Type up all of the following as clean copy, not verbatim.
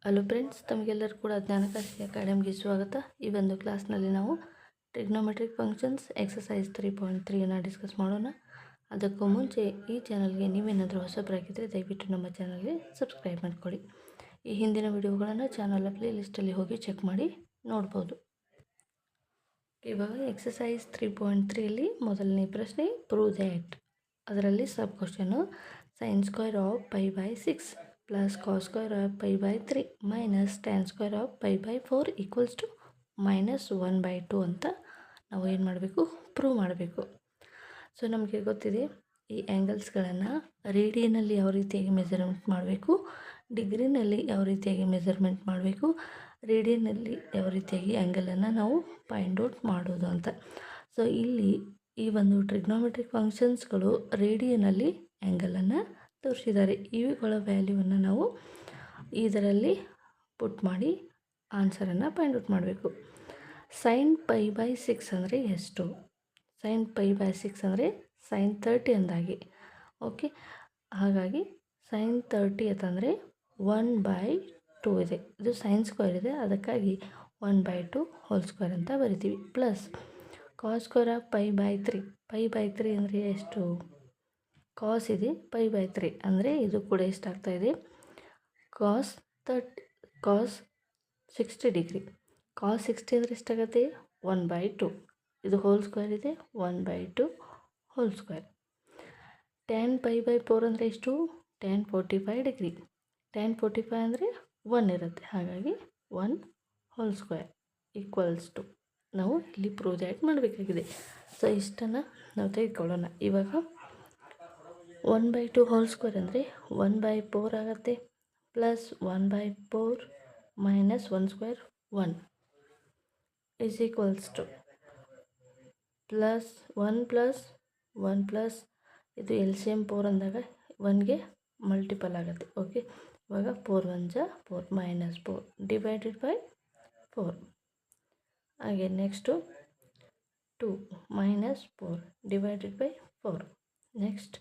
Hello friends, ತಮಗೆಲ್ಲರೂ ಕೂಡ ಜ್ಞಾನಕಾಶಿ ಅಕಾಡೆಮಿಗೆ ಸ್ವಾಗತ. ಈ ಒಂದು ಕ್ಲಾಸ್ನಲ್ಲಿ ನಾವು ಟ್ರಿಗ್ನೋಮೆಟ್ರಿಕ್ ಫಂಕ್ಷನ್ಸ್ ಎಕ್ಸಸೈಸ್ 3.3ನ ಡಿಸ್ಕಸ್ ಮಾಡೋಣ. ಅದಕ್ಕೂ ಮುಂಚೆ ಈ ಚಾನಲ್ಗೆ ನೀವೇನಾದರೂ ಹೊಸಬರಾಗಿದ್ದರೆ ದಯವಿಟ್ಟು ನಮ್ಮ ಚಾನಲ್ಗೆ ಸಬ್ಸ್ಕ್ರೈಬ್ ಮಾಡ್ಕೊಳ್ಳಿ. ಈ ಹಿಂದಿನ ವಿಡಿಯೋಗಳನ್ನು ಚಾನಲ್ ಪ್ಲೇ ಲಿಸ್ಟಲ್ಲಿ ಹೋಗಿ ಚೆಕ್ ಮಾಡಿ ನೋಡ್ಬೋದು. ಇವಾಗ ಎಕ್ಸಸೈಸ್ 3.3ಯಲ್ಲಿ ಮೊದಲನೇ ಪ್ರಶ್ನೆ ಪ್ರೂವ್ ದ್ಯಾಟ್. ಅದರಲ್ಲಿ ಸಬ್ question sin square of pi by 6 plus cos square of pi by 3 minus tan square of pi by 4 equals to -1/2 ಅಂತ ನಾವು ಏನು ಮಾಡಬೇಕು, ಪ್ರೂವ್ ಮಾಡಬೇಕು. ಸೊ ನಮಗೆ ಗೊತ್ತಿದೆ ಈ ಆ್ಯಂಗಲ್ಸ್ಗಳನ್ನು ರೇಡಿಯನಲ್ಲಿ ಯಾವ ರೀತಿಯಾಗಿ ಮೆಜರ್ಮೆಂಟ್ ಮಾಡಬೇಕು, ಡಿಗ್ರಿನಲ್ಲಿ ಯಾವ ರೀತಿಯಾಗಿ ಮೆಜರ್ಮೆಂಟ್ ಮಾಡಬೇಕು, ರೇಡಿಯನಲ್ಲಿ ಯಾವ ರೀತಿಯಾಗಿ ಆ್ಯಂಗಲನ್ನು ನಾವು ಫೈಂಡ್ ಔಟ್ ಮಾಡೋದು ಅಂತ. ಸೊ ಇಲ್ಲಿ ಈ ಒಂದು ಟ್ರಿಗ್ನೋಮೆಟ್ರಿಕ್ ಫಂಕ್ಷನ್ಸ್ಗಳು ರೇಡಿಯನಲ್ಲಿ ಆ್ಯಂಗಲನ್ನು ತೋರಿಸಿದ್ದಾರೆ. ಇವುಗಳ ವ್ಯಾಲ್ಯೂವನ್ನು ನಾವು ಇದರಲ್ಲಿ ಪುಟ್ ಮಾಡಿ ಆನ್ಸರನ್ನು ಫೈಂಡ್ ಔಟ್ ಮಾಡಬೇಕು. sin π/6 ಅಂದರೆ ಎಷ್ಟು? sin π/6 ಅಂದರೆ sin 30 ಅಂದಾಗಿ. ಓಕೆ, ಹಾಗಾಗಿ sin 30 ಅಂತಂದರೆ 1/2 ಇದೆ. ಇದು sin ಸ್ಕ್ವೇರ್ ಇದೆ, ಅದಕ್ಕಾಗಿ 1/2 ಹೋಲ್ ಸ್ಕ್ವೇರ್ ಅಂತ ಬರಿತೀವಿ. Plus cos square of π/3. π/3 ಅಂದರೆ ಎಷ್ಟು? ಕಾಸ್ ಇದೆ, π/3 ಅಂದರೆ ಇದು ಕೂಡ ಎಷ್ಟಾಗ್ತಾ ಇದೆ, cos 60 ಡಿಗ್ರಿ. cos 60 ಅಂದರೆ ಎಷ್ಟಾಗುತ್ತೆ? 1/2. ಇದು ಹೋಲ್ ಸ್ಕ್ವೇರ್ ಇದೆ, 1/2 ಹೋಲ್ ಸ್ಕ್ವೇರ್. tan π/4 ಅಂದರೆ ಎಷ್ಟು? tan 45 degree. tan 45 ಅಂದರೆ 1 ಇರುತ್ತೆ, ಹಾಗಾಗಿ 1 ಹೋಲ್ ಸ್ಕ್ವೇರ್ ಈಕ್ವಲ್ಸ್ ಟು ನಾವು ಇಲ್ಲಿ ಪ್ರೂವ್ ದ್ಯಾಟ್ ಮಾಡಬೇಕಾಗಿದೆ. ಸೊ ಇಷ್ಟನ್ನು ನಾವು ತೆಗೆದುಕೊಳ್ಳೋಣ. ಇವಾಗ 1/2 ಹೋಲ್ ಸ್ಕ್ವೇರ್ ಅಂದರೆ 1/4 ಆಗುತ್ತೆ. Plus 1/4 minus 1 square 1 is equals to plus 1 plus ಇದು LCM 4 ಅಂದಾಗ 1ಗೆ ಮಲ್ಟಿಪಲ್ ಆಗುತ್ತೆ. ಓಕೆ, ಇವಾಗ 4 1 ಜಾ 4 ಮೈನಸ್ 4 ಡಿವೈಡೆಡ್ ಬೈ 4. ಹಾಗೆ next 2 minus 4 divided by 4. Next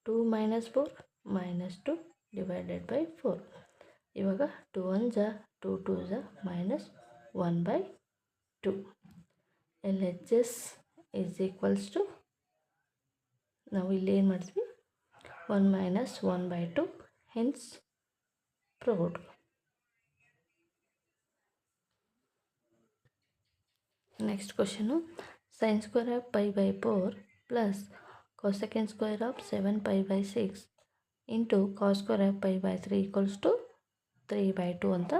2 minus 4 minus 2 divided by 4. ಇವಾಗ 2 1 ಜಾ 2 2 ಜಾ minus 1/2. LHS is equals to ನಾವು ಇಲ್ಲಿ ಏನು ಮಾಡ್ತೀವಿ, 1 minus 1/2 hence proved. Next question sin square of π/4 plus cosecant square of 7π/6 into cos square of π/3 equals to 3/2 ಅಂತ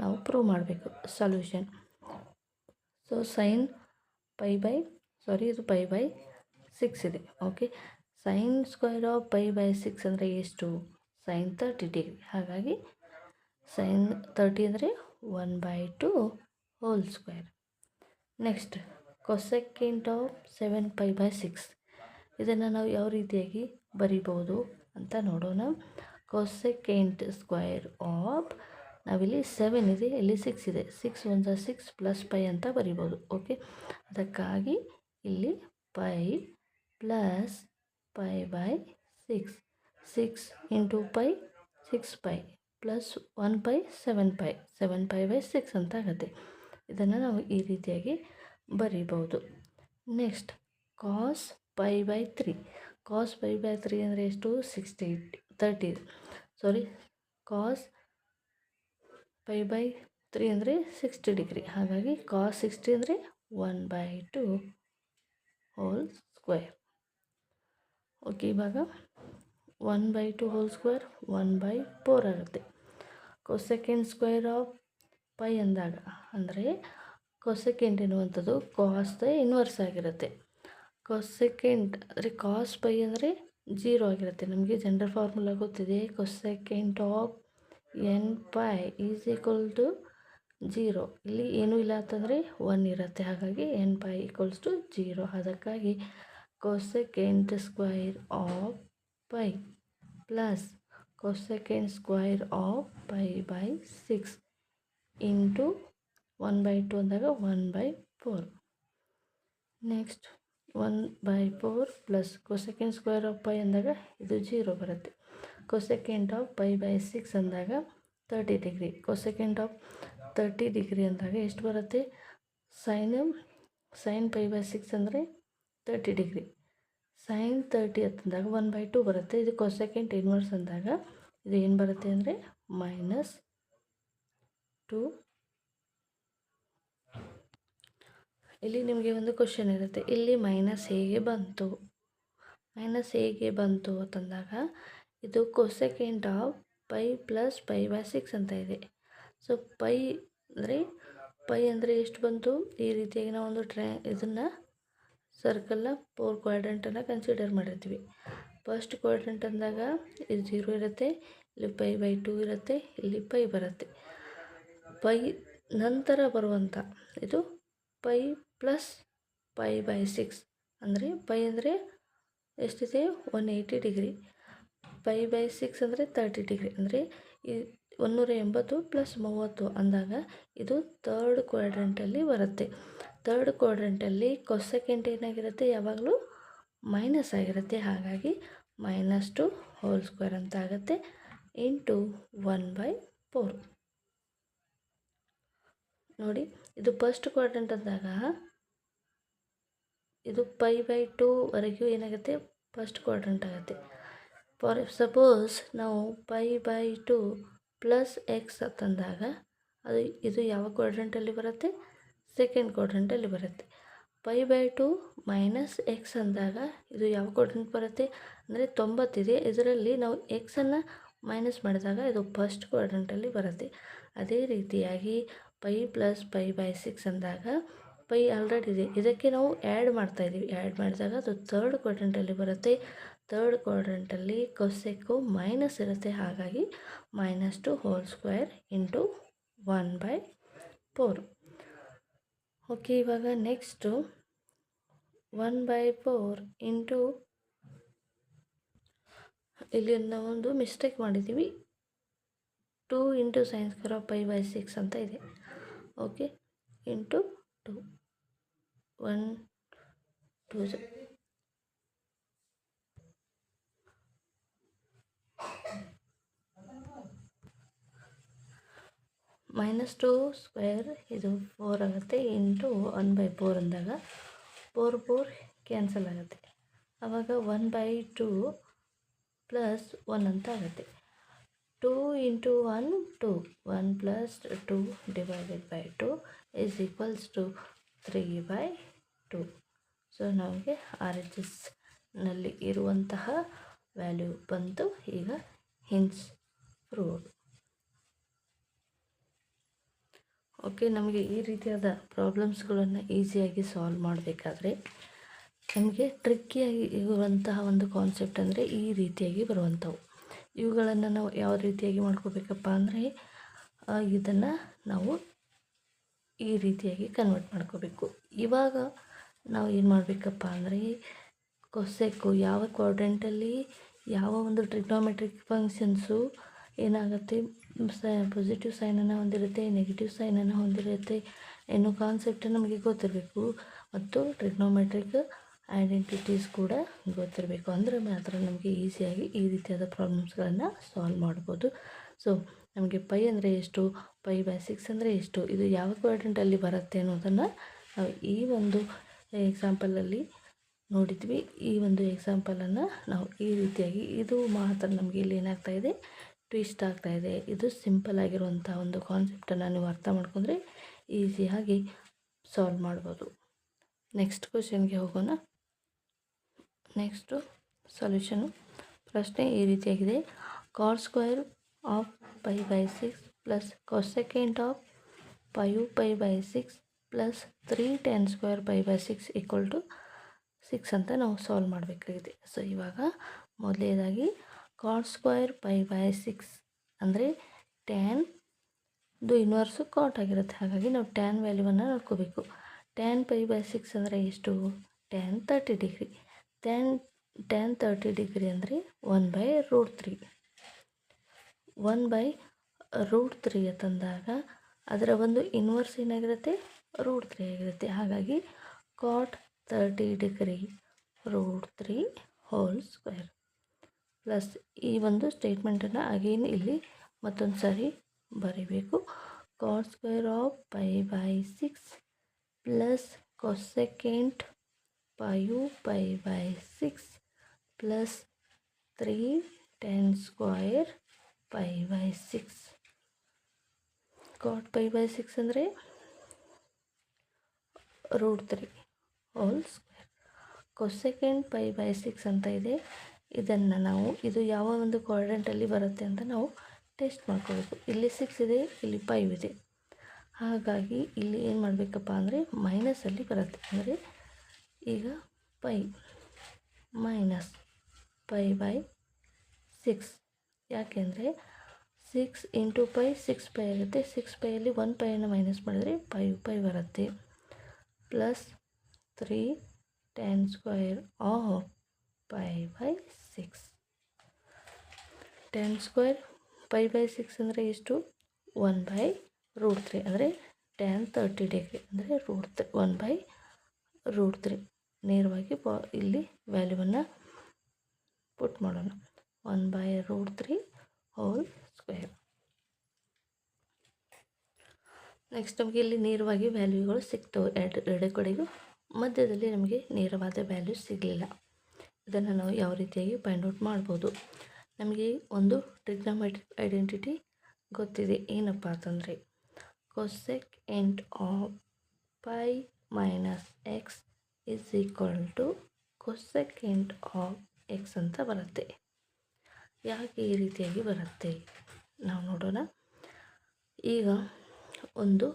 ನಾವು prove ಮಾಡಬೇಕು. ಸೊಲ್ಯೂಷನ್. ಸೊ ಇದು π/6 ಇದೆ. ಓಕೆ, sin ಸ್ಕ್ವೇರ್ ಆಫ್ π/6 ಅಂದರೆ ಎಷ್ಟು? sin 30 degree. ಹಾಗಾಗಿ sin 30 ಅಂದರೆ 1/2 whole square. Next cosecant of 7π/6 ಇದನ್ನು ನಾವು ಯಾವ ರೀತಿಯಾಗಿ ಬರಿಬೋದು ಅಂತ ನೋಡೋಣ. cosecant ಸ್ಕ್ವೇರ್ ಆಫ್, ನಾವಿಲ್ಲಿ 7 ಇದೆ, ಇಲ್ಲಿ 6 ಇದೆ, 6 1 ಜಾ 6 ಪ್ಲಸ್ ಪೈ ಅಂತ ಬರಿಬೋದು. ಓಕೆ, ಅದಕ್ಕಾಗಿ ಇಲ್ಲಿ pi plus π/6 6 into pi 6 pi plus 1 pi 7 pi 7π/6 ಅಂತ ಆಗುತ್ತೆ. ಇದನ್ನು ನಾವು ಈ ರೀತಿಯಾಗಿ ಬರಿಬೋದು. Next cos π/3. cos π/3 ಅಂದರೆ ಎಷ್ಟು? 30 cos π/3 ಅಂದರೆ 60 ಡಿಗ್ರಿ. ಹಾಗಾಗಿ cos 60 ಅಂದರೆ 1/2 ಹೋಲ್ ಸ್ಕ್ವೇರ್. ಓಕೆ, ಇವಾಗ 1/2 ಹೋಲ್ ಸ್ಕ್ವೇರ್ 1/4 ಆಗುತ್ತೆ. cosecant ಸ್ಕ್ವೇರ್ ಆಫ್ ಪೈ ಅಂದಾಗ ಅಂದರೆ cosecant ಎನ್ನುವಂಥದ್ದು ಕಾಸ್ದ ಇನ್ವರ್ಸ್ ಆಗಿರುತ್ತೆ. cosecant ಅಂದರೆ cos ಪೈ ಅಂದರೆ 0 ಆಗಿರುತ್ತೆ. ನಮಗೆ ಜನರಲ್ ಫಾರ್ಮುಲಾ ಗೊತ್ತಿದೆ, cosecant of n pi is equal to 0. ಇಲ್ಲಿ ಏನೂ ಇಲ್ಲ ಅಂತಂದರೆ 1 ಇರುತ್ತೆ, ಹಾಗಾಗಿ n ಪೈ ಈಕ್ವಲ್ಸ್ ಟು 0. ಅದಕ್ಕಾಗಿ cosecant square of pi plus cosecant square of π/6 into 1/2 ಅಂದಾಗ 1/4. Next 1/4 plus cosecant square of pi ಅಂದಾಗ ಇದು 0 ಬರುತ್ತೆ. cosecant ಆಫ್ π/6 ಅಂದಾಗ 30 ಡಿಗ್ರಿ. ಕೊಸೆಕೆಂಟ್ ಆಫ್ 30 ಡಿಗ್ರಿ ಅಂದಾಗ ಎಷ್ಟು ಬರುತ್ತೆ? ಸೈನ್ ಪೈ ಬೈ 6 ಅಂದರೆ 30 ಡಿಗ್ರಿ. ಸೈನ್ 30 ಅಂತಂದಾಗ 1/2 ಬರುತ್ತೆ. ಇದು ಕೊಸೆಕೆಂಟ್ ಇನ್ವರ್ಸ್ ಅಂದಾಗ ಇದು ಏನು ಬರುತ್ತೆ ಅಂದರೆ -2. ಇಲ್ಲಿ ನಿಮಗೆ ಒಂದು ಕ್ವಶನ್ ಇರುತ್ತೆ, ಇಲ್ಲಿ ಮೈನಸ್ ಹೇಗೆ ಬಂತು ಅಂತಂದಾಗ ಇದು cosecant of pi plus pi by 6 ಅಂತ ಇದೆ. ಸೊ ಪೈ ಅಂದರೆ ಎಷ್ಟು ಬಂತು? ಈ ರೀತಿಯಾಗಿ ನಾವು ಒಂದು ಇದನ್ನು ಸರ್ಕಲ್ನ 4 ಕ್ವಾಡ್ರಂಟನ್ನು ಕನ್ಸಿಡರ್ ಮಾಡಿರ್ತೀವಿ. ಫಸ್ಟ್ ಕ್ವಾಡ್ರಂಟ್ ಅಂದಾಗ ಇದು 0 ಇರುತ್ತೆ, ಇಲ್ಲಿ ಪೈ ಬೈ 2 ಇರುತ್ತೆ, ಇಲ್ಲಿ ಪೈ ಬರುತ್ತೆ. ಪೈ ನಂತರ ಬರುವಂಥ ಇದು ಪೈ ಪ್ಲಸ್ ಪೈ ಬೈ 6 ಅಂದರೆ ಪೈ ಅಂದರೆ ಎಷ್ಟಿದೆ? 180 ಡಿಗ್ರಿ. ಪೈ ಬೈ 6 ಅಂದರೆ 30 ಡಿಗ್ರಿ. ಅಂದರೆ ಈ 180 + 30 ಅಂದಾಗ ಇದು ಥರ್ಡ್ ಕ್ವಾಡ್ರಂಟಲ್ಲಿ ಬರುತ್ತೆ. ಥರ್ಡ್ ಕ್ವಾಡ್ರಂಟಲ್ಲಿ ಕೊಸೆಕೆಂಟ್ ಏನಾಗಿರುತ್ತೆ? ಯಾವಾಗಲೂ ಮೈನಸ್ ಆಗಿರುತ್ತೆ. ಹಾಗಾಗಿ -2 ಹೋಲ್ ಸ್ಕ್ವೇರ್ ಅಂತ ಆಗುತ್ತೆ ಇಂಟು 1/4. ನೋಡಿ, ಇದು ಫಸ್ಟ್ ಕ್ವಾಡ್ರಂಟ್ ಅಂದಾಗ ಇದು ಪೈ ಬೈ 2ವರೆಗೂ ಏನಾಗುತ್ತೆ? ಫಸ್ಟ್ ಕ್ವಾಡ್ರಂಟ್ ಆಗುತ್ತೆ. ಫಾರ್ ಸಪೋಸ್ ನಾವು ಪೈ ಬೈ 2 + x ಅಂತಂದಾಗ ಇದು ಯಾವ ಕ್ವಾಡ್ರಂಟಲ್ಲಿ ಬರುತ್ತೆ? ಸೆಕೆಂಡ್ ಕ್ವಾಡ್ರಂಟಲ್ಲಿ ಬರುತ್ತೆ. ಪೈ ಬೈ 2 - x ಅಂದಾಗ ಇದು ಯಾವ ಕ್ವಾಡ್ರಂಟ್ ಬರುತ್ತೆ? ಅಂದರೆ 90 ಇದೆ, ಇದರಲ್ಲಿ ನಾವು ಎಕ್ಸನ್ನು ಮೈನಸ್ ಮಾಡಿದಾಗ ಇದು ಫಸ್ಟ್ ಕ್ವಾಡ್ರಂಟಲ್ಲಿ ಬರುತ್ತೆ. ಅದೇ ರೀತಿಯಾಗಿ ಪೈ ಪ್ಲಸ್ ಪೈ ಬೈ 6 ಅಂದಾಗ ಪೈ ಆಲ್ರೆಡಿ ಇದೆ, ಇದಕ್ಕೆ ನಾವು ಆ್ಯಡ್ ಮಾಡ್ತಾಯಿದ್ದೀವಿ. ಆ್ಯಡ್ ಮಾಡಿದಾಗ ಅದು ಥರ್ಡ್ ಕ್ವಾಡ್ರಂಟಲ್ಲಿ ಬರುತ್ತೆ. ಥರ್ಡ್ ಕ್ವಾಡ್ರಂಟಲ್ಲಿ ಕೊಸೆಕ್ಕು ಮೈನಸ್ ಇರುತ್ತೆ. ಹಾಗಾಗಿ -2 ಹೋಲ್ ಸ್ಕ್ವೇರ್ ಇಂಟು 1/4. ಓಕೆ, ಇವಾಗ ನೆಕ್ಸ್ಟು 1/4 ಇಂಟು ಇಲ್ಲಿ ನಾವೊಂದು ಮಿಸ್ಟೇಕ್ ಮಾಡಿದ್ದೀವಿ. 2 into sine square of pi by 6 ಅಂತ ಇದೆ. ಓಕೆ, ಇಂಟು 2 1 2 -2 ಸ್ಕ್ವೇರ್ ಇದು 4 ಆಗುತ್ತೆ ಇಂಟು 1/4 ಅಂದಾಗ 4 ಕ್ಯಾನ್ಸಲ್ ಆಗುತ್ತೆ. ಆವಾಗ 1/2 + 1 ಅಂತ ಆಗುತ್ತೆ. 2 ಇಂಟು 1 2 1 + 2 / 2 ಈಸ್ ಈಕ್ವಲ್ಸ್ ಟು 3/2. ಸೊ ನಮಗೆ RHSನಲ್ಲಿ ಇರುವಂತಹ ವ್ಯಾಲ್ಯೂ ಬಂತು. ಈಗ ಹಿನ್ಸ್ ಪ್ರೂವ್ಡ್. ಓಕೆ, ನಮಗೆ ಈ ರೀತಿಯಾದ ಪ್ರಾಬ್ಲಮ್ಸ್ಗಳನ್ನು ಈಸಿಯಾಗಿ ಸಾಲ್ವ್ ಮಾಡಬೇಕಾದ್ರೆ ನಮಗೆ ಟ್ರಿಕ್ಕಿಯಾಗಿ ಇರುವಂತಹ ಒಂದು ಕಾನ್ಸೆಪ್ಟ್ ಅಂದರೆ ಈ ರೀತಿಯಾಗಿ ಬರುವಂಥವು. ಇವುಗಳನ್ನು ನಾವು ಯಾವ ರೀತಿಯಾಗಿ ಮಾಡ್ಕೋಬೇಕಪ್ಪ ಅಂದರೆ ಇದನ್ನು ನಾವು ಈ ರೀತಿಯಾಗಿ ಕನ್ವರ್ಟ್ ಮಾಡ್ಕೋಬೇಕು. ಇವಾಗ ನಾವು ಏನು ಮಾಡಬೇಕಪ್ಪ ಅಂದರೆ ಕೊಸೆಕ್ಕು ಯಾವ ಕ್ವಾಡ್ರಂಟಲ್ಲಿ ಯಾವ ಒಂದು ಟ್ರಿಗ್ನೋಮೆಟ್ರಿಕ್ ಫಂಕ್ಷನ್ಸು ಏನಾಗುತ್ತೆ, ಪಾಸಿಟಿವ್ ಸೈನನ್ನು ಹೊಂದಿರುತ್ತೆ, ನೆಗೆಟಿವ್ ಸೈನನ್ನು ಹೊಂದಿರುತ್ತೆ ಎನ್ನೋ ಕಾನ್ಸೆಪ್ಟ್ ನಮಗೆ ಗೊತ್ತಿರಬೇಕು. ಮತ್ತು ಟ್ರಿಗ್ನೋಮೆಟ್ರಿಕ್ ಐಡೆಂಟಿಟೀಸ್ ಕೂಡ ಗೊತ್ತಿರಬೇಕು. ಅಂದರೆ ಮಾತ್ರ ನಮಗೆ ಈಸಿಯಾಗಿ ಈ ರೀತಿಯಾದ ಪ್ರಾಬ್ಲಮ್ಸ್ಗಳನ್ನು ಸಾಲ್ವ್ ಮಾಡ್ಬೋದು. ಸೊ ನಮಗೆ ಪೈ ಅಂದರೆ ಎಷ್ಟು, ಪೈ ಬೈ 6 ಅಂದರೆ ಎಷ್ಟು, ಇದು ಯಾವ ಕ್ವಾಡ್ರಂಟಲ್ಲಿ ಬರುತ್ತೆ ಅನ್ನೋದನ್ನು ನಾವು ಈ ಒಂದು ಎಕ್ಸಾಂಪಲಲ್ಲಿ ನೋಡಿದ್ವಿ. ಈ ಒಂದು ಎಕ್ಸಾಂಪಲನ್ನು ನಾವು ಈ ರೀತಿಯಾಗಿ ಇದು ಮಾತ್ರ ನಮಗೆ ಇಲ್ಲಿ ಏನಾಗ್ತಾಯಿದೆ, ಟ್ವಿಸ್ಟ್ ಆಗ್ತಾಯಿದೆ. ಇದು ಸಿಂಪಲ್ ಆಗಿರುವಂಥ ಒಂದು ಕಾನ್ಸೆಪ್ಟನ್ನು ನೀವು ಅರ್ಥ ಮಾಡ್ಕೊಂಡ್ರೆ ಈಸಿಯಾಗಿ ಸಾಲ್ವ್ ಮಾಡ್ಬೋದು. ನೆಕ್ಸ್ಟ್ ಕ್ವೆಶ್ಚನ್ಗೆ ಹೋಗೋಣ. Next solution. ಪ್ರಶ್ನೆ ಈ ರೀತಿಯಾಗಿದೆ. Cot square of pi by 6 plus cosecant of 5 pi by 6 plus 3 tan square pi by 6 equal to 6 ಅಂತ ನಾವು ಸಾಲ್ವ್ ಮಾಡಬೇಕಾಗಿದೆ. ಸೊ ಇವಾಗ ಮೊದಲನೇದಾಗಿ ಕಾಟ್ ಸ್ಕ್ವೇರ್ ಪೈ ಬೈ 6 ಅಂದರೆ ಟ್ಯಾನ್ದು ಇನ್ವರ್ಸು ಕಾಟ್ ಆಗಿರುತ್ತೆ. ಹಾಗಾಗಿ ನಾವು ಟ್ಯಾನ್ ವ್ಯಾಲ್ಯೂವನ್ನು ನೋಡ್ಕೋಬೇಕು. ಟ್ಯಾನ್ ಪೈ ಬೈ 6 ಅಂದರೆ ಎಷ್ಟು? Tan 30 degree. ಟ್ಯಾನ್ 30 ಡಿಗ್ರಿ ಅಂದರೆ 1/√3. 1/√3 ಅಂತಂದಾಗ ಅದರ ಒಂದು ಇನ್ವರ್ಸ್ ಏನಾಗಿರುತ್ತೆ? √3 ಆಗಿರುತ್ತೆ. ಹಾಗಾಗಿ cot 30 degree √3 whole square plus ಈ ಒಂದು ಸ್ಟೇಟ್ಮೆಂಟನ್ನು ಅಗೇನ್ ಇಲ್ಲಿ ಮತ್ತೊಂದು ಸಾರಿ ಬರೀಬೇಕು. Cos square of pi by 6 plus cosecant pi by 6 plus 3 tan square pi by 6. Cot pi by 6 ಅಂದರೆ √3 whole square. Cosecant pi by 6 ಅಂತ ಇದೆ. ಇದನ್ನು ನಾವು ಇದು ಯಾವ ಒಂದು ಕ್ವಾಡ್ರೆಂಟಲ್ಲಿ ಬರುತ್ತೆ ಅಂತ ನಾವು ಟೆಸ್ಟ್ ಮಾಡ್ಕೋಬೇಕು. ಇಲ್ಲಿ 6 ಇದೆ, ಇಲ್ಲಿ 5 ಇದೆ. ಹಾಗಾಗಿ ಇಲ್ಲಿ ಏನು ಮಾಡಬೇಕಪ್ಪ ಅಂದರೆ ಮೈನಸಲ್ಲಿ ಬರುತ್ತೆ. ಅಂದರೆ ಈಗ ಪೈ ಮೈನಸ್ ಪೈ ಬೈ 6. ಯಾಕೆಂದರೆ 6 ಇಂಟು ಪೈ 6 ಪೈ ಆಗುತ್ತೆ. 6 ಪೈಯಲ್ಲಿ 1 ಪೈಯನ್ನು ಮೈನಸ್ ಮಾಡಿದರೆ 5 ಪೈ ಬರುತ್ತೆ. Plus 3 tan square of pi by 6. tan square pi by 6 ಅಂದರೆ ಎಷ್ಟು? 1/√3 ಅಂದರೆ tan 30 ಡಿಗ್ರಿ ಅಂದರೆ 1/√3. ನೇರವಾಗಿ ಇಲ್ಲಿ ವ್ಯಾಲ್ಯೂವನ್ನು ಪುಟ್ ಮಾಡೋಣ. 1/√3 ಹೋಲ್ ಸ್ಕ್ವೇರ್. ನೆಕ್ಸ್ಟ್ ನಮಗೆ ಇಲ್ಲಿ ನೇರವಾಗಿ ವ್ಯಾಲ್ಯೂಗಳು ಸಿಗ್ತವೆ ಎರಡು ಕಡೆಗೂ. ಮಧ್ಯದಲ್ಲಿ ನಮಗೆ ನೇರವಾದ ವ್ಯಾಲ್ಯೂ ಸಿಗಲಿಲ್ಲ. ಇದನ್ನು ನಾವು ಯಾವ ರೀತಿಯಾಗಿ ಫೈಂಡ್ ಔಟ್ ಮಾಡ್ಬೋದು? ನಮಗೆ ಒಂದು ಟ್ರಿಗ್ನೋಮೆಟ್ರಿಕ್ ಐಡೆಂಟಿಟಿ ಗೊತ್ತಿದೆ. ಏನಪ್ಪ ಅಂತಂದರೆ cosecant of pi minus x is equal to cosecant of x ಅಂತ ಬರುತ್ತೆ. ಯಾಕೆ ಈ ರೀತಿಯಾಗಿ ಬರುತ್ತೆ ನಾವು ನೋಡೋಣ. ಈಗ ಒಂದು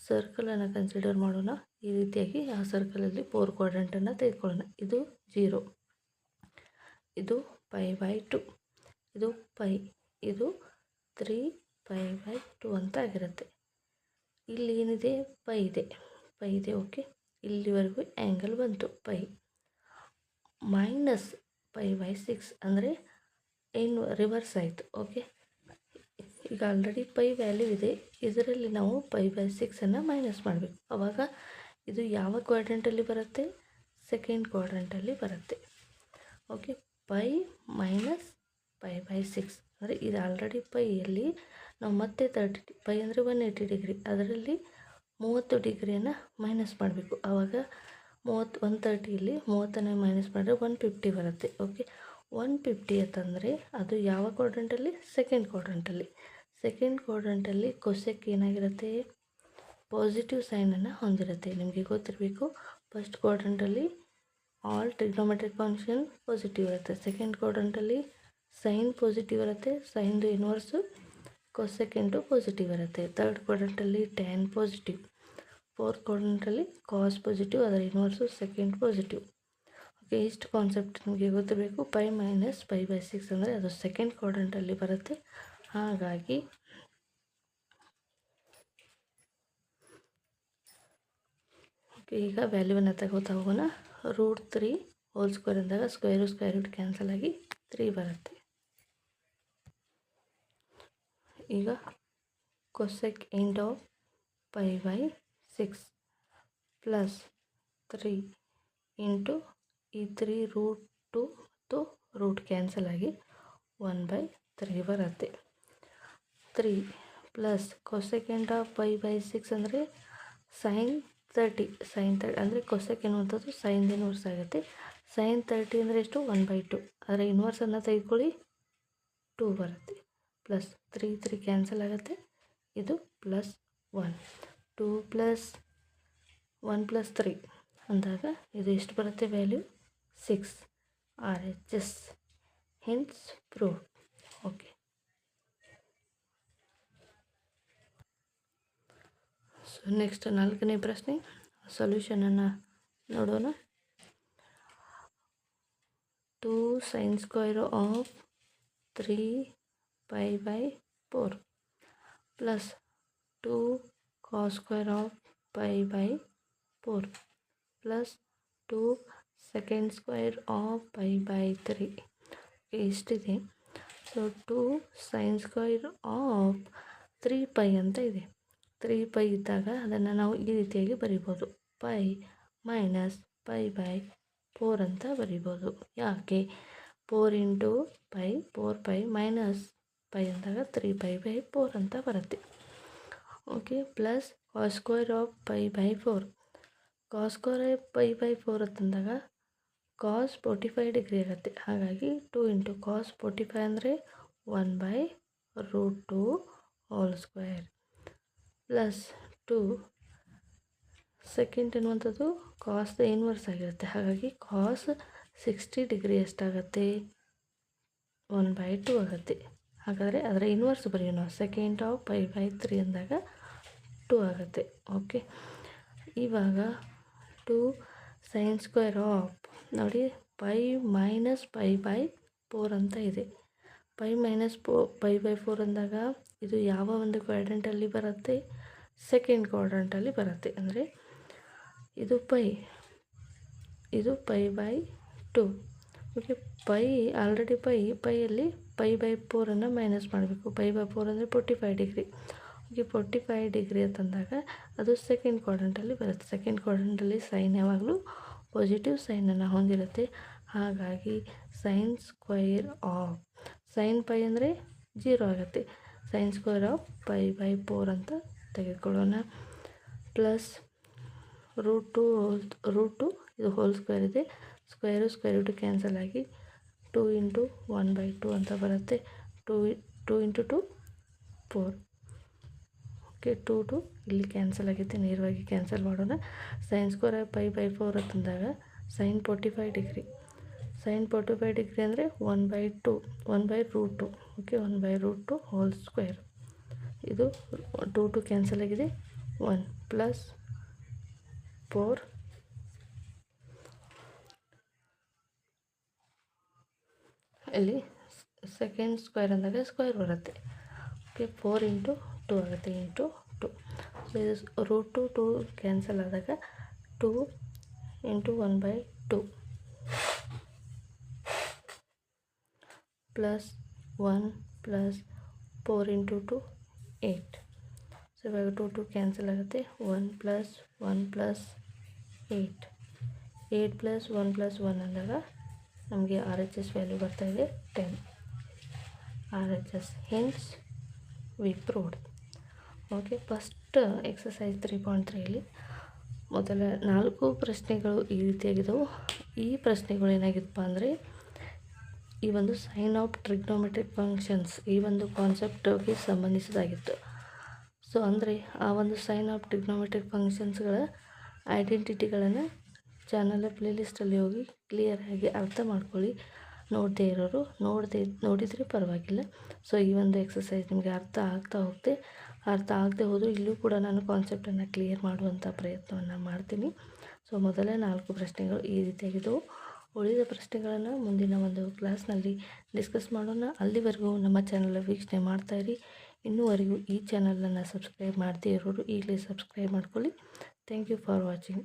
ಸರ್ಕಲನ್ನು ಕನ್ಸಿಡರ್ ಮಾಡೋಣ. ಈ ರೀತಿಯಾಗಿ ಆ ಸರ್ಕಲಲ್ಲಿ 4 ಕ್ವಾಡ್ರೆಂಟನ್ನು ತೆಗೆದುಕೊಳ್ಳೋಣ. ಇದು 0, ಇದು ಪೈ ಬೈ 2, ಇದು ಪೈ, ಇದು 3 ಪೈ ಬೈ 2 ಅಂತ ಆಗಿರುತ್ತೆ. ಇಲ್ಲಿ ಏನಿದೆ? ಪೈ ಇದೆ. ಓಕೆ, ಇಲ್ಲಿವರೆಗೂ ಆ್ಯಂಗಲ್ ಬಂತು ಪೈ. ಮೈನಸ್ ಪೈ ಬೈ 6 ಅಂದರೆ ಏನು ರಿವರ್ಸ್ ಆಯಿತು. ಓಕೆ, ಈಗ ಆಲ್ರೆಡಿ ಪೈ ವ್ಯಾಲ್ಯೂ ಇದೆ, ಇದರಲ್ಲಿ ನಾವು ಪೈ ಬೈ 6 ಮೈನಸ್ ಮಾಡಬೇಕು. ಆವಾಗ ಇದು ಯಾವ ಕ್ವಾಡ್ರೆಂಟಲ್ಲಿ ಬರುತ್ತೆ? ಸೆಕೆಂಡ್ ಕ್ವಾಡ್ರೆಂಟಲ್ಲಿ ಬರುತ್ತೆ. Okay, pi minus pi by 6 ಅಂದರೆ ಇದು ಆಲ್ರೆಡಿ ಪೈಯಲ್ಲಿ ನಾವು ಮತ್ತೆ 30 ಪೈ ಅಂದರೆ 180 ಡಿಗ್ರಿ, ಅದರಲ್ಲಿ 30 ಡಿಗ್ರಿಯನ್ನು ಮೈನಸ್ ಮಾಡಬೇಕು. ಆವಾಗ 130ಇಲ್ಲಿ 30 ಮೈನಸ್ ಮಾಡಿದ್ರೆ 150 ಬರುತ್ತೆ. ಓಕೆ, 150 ಅಂತಂದರೆ ಅದು ಯಾವ ಕ್ವಾಡ್ರೆಂಟಲ್ಲಿ? ಸೆಕೆಂಡ್ ಕ್ವಾಡ್ರೆಂಟಲ್ಲಿ ಕೊಸೆಕ್ ಏನಾಗಿರುತ್ತೆ? ಪಾಸಿಟಿವ್ ಸೈನನ್ನು ಹೊಂದಿರುತ್ತೆ. ನಿಮಗೆ ಗೊತ್ತಿರಬೇಕು, ಫಸ್ಟ್ ಕ್ವಾಡ್ರೆಂಟಲ್ಲಿ ಆಲ್ ಟ್ರಿಗ್ನೋಮೆಟ್ರಿಕ್ ಫಂಕ್ಷನ್ ಪಾಸಿಟಿವ್ ಇರುತ್ತೆ. ಸೆಕೆಂಡ್ ಕ್ವಾಡ್ರೆಂಟಲ್ಲಿ ಸೈನ್ ಪಾಸಿಟಿವ್ ಇರುತ್ತೆ, ಸೈನ್ದು ಇನ್ವರ್ಸು ಕೊಸೆಕೆಂಟು ಪಾಸಿಟಿವ್ ಇರುತ್ತೆ. ಥರ್ಡ್ ಕ್ವಾಡ್ರೆಂಟಲ್ಲಿ ಟ್ಯಾನ್ ಪಾಸಿಟಿವ್, ಫೋರ್ತ್ ಕ್ವಾಡ್ರೆಂಟಲ್ಲಿ ಕಾಸ್ ಪಾಸಿಟಿವ್, ಅದರ ಇನ್ವರ್ಸು ಸೆಕೆಂಡ್ ಪಾಸಿಟಿವ್. ಓಕೆ, ಇಷ್ಟು ಕಾನ್ಸೆಪ್ಟ್ ನಿಮಗೆ ಗೊತ್ತಿರಬೇಕು. ಪೈ ಮೈನಸ್ ಪೈ ಬೈ 6 ಅಂದರೆ ಅದು ಸೆಕೆಂಡ್ ಕ್ವಾಡ್ರೆಂಟಲ್ಲಿ ಬರುತ್ತೆ. ಹಾಗಾಗಿ ಈಗ ವ್ಯಾಲ್ಯೂವನ್ನು ತಗೋತಾ ಹೋಗೋಣ. √3 ಹೋಲ್ ಸ್ಕ್ವೇರ್ ಅಂದಾಗ ಸ್ಕ್ವೇರ್ ರೂಟ್ ಕ್ಯಾನ್ಸಲ್ ಆಗಿ 3 ಬರುತ್ತೆ. ಈಗ cosecant of pi by 6 plus 3 into ಈ 3 √2 ಮತ್ತು ರೂಟ್ ಕ್ಯಾನ್ಸಲ್ ಆಗಿ 1/3 ಬರುತ್ತೆ. 3 plus cosecant of pi by 6 ಅಂದರೆ ಸೈನ್ 30 ಅಂದರೆ ಕೊಸೆಕ್ ಎನ್ನುವಂಥದ್ದು ಸೈನ್ ಇನ್ವರ್ಸ್ ಆಗುತ್ತೆ. ಸೈನ್ 30 ಅಂದರೆ ಎಷ್ಟು? 1/2. ಅದರ ಇನ್ವರ್ಸನ್ನು ತೆಗೆದುಕೊಳ್ಳಿ, 2 ಬರುತ್ತೆ. ಪ್ಲಸ್ 3 ಕ್ಯಾನ್ಸಲ್ ಆಗುತ್ತೆ, ಇದು ಪ್ಲಸ್ 1. 2 ಪ್ಲಸ್ 1 ಪ್ಲಸ್ 3 ಅಂದಾಗ ಇದು ಎಷ್ಟು ಬರುತ್ತೆ? Value 6 RHS. Hence prove. Okay, so next 4ನೇ ಪ್ರಶ್ನೆ ಸೊಲ್ಯೂಷನನ್ನು ನೋಡೋಣ. 2 sin square of 3 pi by 4 plus 2 cos square of pi by 4 plus 2 secant square of pi by 3 ಇಷ್ಟಿದೆ. So 2 sin square of 3 pi ಅಂತ ಇದೆ. 3 ಪೈ ಇದ್ದಾಗ ಅದನ್ನು ನಾವು ಈ ರೀತಿಯಾಗಿ ಬರಿಬೋದು, ಪೈ ಮೈನಸ್ ಪೈ ಬೈ 4 ಅಂತ ಬರಿಬೋದು. ಯಾಕೆ? 4 into pi 4 pi minus pi ಅಂದಾಗ 3π/4 ಅಂತ ಬರುತ್ತೆ. Okay, plus cos square of π/4. Cos square π/4 ಅಂತಂದಾಗ ಕಾಸ್ 45 ಡಿಗ್ರಿ ಆಗುತ್ತೆ. ಹಾಗಾಗಿ 2 ಇಂಟು ಕಾಸ್ 45 ಅಂದರೆ 1/√2 ಹೋಲ್ ಸ್ಕ್ವೇರ್ ಪ್ಲಸ್ 2 ಸೆಕೆಂಡ್ ಎನ್ನುವಂಥದ್ದು ಕಾಸ್ದ ಇನ್ವರ್ಸ್ ಆಗಿರುತ್ತೆ. ಹಾಗಾಗಿ ಕಾಸ್ 60 ಡಿಗ್ರಿ ಎಷ್ಟಾಗುತ್ತೆ? 1/2 ಆಗುತ್ತೆ. ಹಾಗಾದರೆ ಅದರ ಇನ್ವರ್ಸ್ ಬರೆಯೋಣ. ಸೆಕೆಂಡ್ ಆಫ್ π/3 ಅಂದಾಗ 2 ಆಗುತ್ತೆ. ಓಕೆ, ಇವಾಗ 2 ಸೈನ್ ಸ್ಕ್ವೇರ್ ಆಫ್ ನೋಡಿ π - π/4 ಅಂತ ಇದೆ. π - π/4 ಅಂದಾಗ ಇದು ಯಾವ ಒಂದು ಕ್ವಾಡ್ರೆಂಟಲ್ಲಿ ಬರುತ್ತೆ? ಸೆಕೆಂಡ್ ಕ್ವಾಡ್ರೆಂಟಲ್ಲಿ ಬರುತ್ತೆ. ಅಂದರೆ ಇದು ಪೈ, ಇದು π/2. ಓಕೆ, ಪೈ ಆಲ್ರೆಡಿ ಪೈಯಲ್ಲಿ π/4 ಮೈನಸ್ ಮಾಡಬೇಕು. π/4 ಅಂದರೆ 45 ಡಿಗ್ರಿ. ಓಕೆ, 45 ಡಿಗ್ರಿ ಅಂತಂದಾಗ ಅದು ಸೆಕೆಂಡ್ ಕ್ವಾಡ್ರೆಂಟಲ್ಲಿ ಬರುತ್ತೆ. ಸೆಕೆಂಡ್ ಕ್ವಾಡ್ರೆಂಟಲ್ಲಿ ಸೈನ್ ಯಾವಾಗಲೂ ಪಾಸಿಟಿವ್ ಸೈನನ್ನು ಹೊಂದಿರುತ್ತೆ. ಹಾಗಾಗಿ sine square of sine pi ಅಂದರೆ 0 ಆಗುತ್ತೆ. ಸೈನ್ ಸ್ಕ್ವೇರ್ ಆಫ್ π/4 ಅಂತ ತೆಗೆದುಕೊಳ್ಳೋಣ. ಪ್ಲಸ್ √2 ಇದು ಹೋಲ್ ಸ್ಕ್ವೇರ್ ಇದೆ. ಸ್ಕ್ವೇರ್ ರೂಟ್ ಕ್ಯಾನ್ಸಲ್ ಆಗಿ 2 ಇಂಟು 1/2 ಅಂತ ಬರುತ್ತೆ. 2 ಇಂಟು 2 4. ಓಕೆ, 2 ಇಲ್ಲಿ ಕ್ಯಾನ್ಸಲ್ ಆಗುತ್ತೆ, ನೇರವಾಗಿ ಕ್ಯಾನ್ಸಲ್ ಮಾಡೋಣ. ಸೈನ್ ಸ್ಕ್ವೇರ್ π/4 ಅಂತಂದಾಗ ಸೈನ್ 45 ಡಿಗ್ರಿ. ಸೈನ್ 45 ಡಿಗ್ರಿ ಅಂದರೆ 1/2. Okay, 1/2 whole square. ಇದು 2 ಕ್ಯಾನ್ಸಲ್ ಆಗಿದೆ. 1 ಪ್ಲಸ್ 4 ಇಲ್ಲಿ ಸೆಕೆಂಡ್ ಸ್ಕ್ವೇರ್ ಅಂದಾಗ ಸ್ಕ್ವೇರ್ ಬರುತ್ತೆ. ಓಕೆ, 4 ಇಂಟು 2 ಆಗುತ್ತೆ, ಇಂಟು 2. ಸೊ ಇದು √2 ಕ್ಯಾನ್ಸಲ್ ಆದಾಗ 2 into 1/2 plus 1 plus 4 into 2 8. So ಇವಾಗ 2 ಕ್ಯಾನ್ಸಲ್ ಆಗುತ್ತೆ. 1 ಪ್ಲಸ್ 1 ಪ್ಲಸ್ 8. 8 ಪ್ಲಸ್ 1 ಪ್ಲಸ್ 1 ಅಂದಾಗ ನಮಗೆ RHS ವ್ಯಾಲ್ಯೂ ಬರ್ತಾಯಿದೆ 10. RHS hence we proved. Okay, first exercise 3.3 ಮೊದಲ 4 ಪ್ರಶ್ನೆಗಳು ಈ ರೀತಿಯಾಗಿದ್ದವು. ಈ ಪ್ರಶ್ನೆಗಳು ಏನಾಗಿತ್ತಪ್ಪ ಅಂದರೆ ಈ ಒಂದು ಸೈನ್ ಆಫ್ ಟ್ರಿಗ್ನೋಮೆಟ್ರಿಕ್ ಫಂಕ್ಷನ್ಸ್ ಈ ಒಂದು ಕಾನ್ಸೆಪ್ಟ್ಗೆ ಸಂಬಂಧಿಸಿದಾಗಿತ್ತು. ಸೊ ಅಂದರೆ ಆ ಒಂದು ಸೈನ್ ಆಫ್ ಟ್ರಿಗ್ನೋಮೆಟ್ರಿಕ್ ಫಂಕ್ಷನ್ಸ್ಗಳ ಐಡೆಂಟಿಟಿಗಳನ್ನು ಚಾನಲ್ ಪ್ಲೇಲಿಸ್ಟಲ್ಲಿ ಹೋಗಿ ಕ್ಲಿಯರಾಗಿ ಅರ್ಥ ಮಾಡ್ಕೊಳ್ಳಿ. ನೋಡದೇ ಇರೋರು ನೋಡಿದರೆ ಪರವಾಗಿಲ್ಲ. ಸೊ ಈ ಒಂದು ಎಕ್ಸಸೈಸ್ ನಿಮಗೆ ಅರ್ಥ ಆಗದೆ ಹೋದರೂ ಇಲ್ಲೂ ಕೂಡ ನಾನು ಕಾನ್ಸೆಪ್ಟನ್ನು ಕ್ಲಿಯರ್ ಮಾಡುವಂಥ ಪ್ರಯತ್ನವನ್ನು ಮಾಡ್ತೀನಿ. ಸೊ ಮೊದಲ 4 ಪ್ರಶ್ನೆಗಳು ಈ ರೀತಿಯಾಗಿದ್ದವು. ಉಳಿದ ಪ್ರಶ್ನೆಗಳನ್ನು ಮುಂದಿನ ಒಂದು ಕ್ಲಾಸ್ನಲ್ಲಿ ಡಿಸ್ಕಸ್ ಮಾಡೋಣ. ಅಲ್ಲಿವರೆಗೂ ನಮ್ಮ ಚಾನಲ್ ವೀಕ್ಷಣೆ ಮಾಡ್ತಾಯಿರಿ. ಇನ್ನೂವರೆಗೂ ಈ ಚಾನಲನ್ನು ಸಬ್ಸ್ಕ್ರೈಬ್ ಮಾಡದೇ ಇರೋರು ಈಗಲೇ ಸಬ್ಸ್ಕ್ರೈಬ್ ಮಾಡ್ಕೊಳ್ಳಿ. Thank you for watching.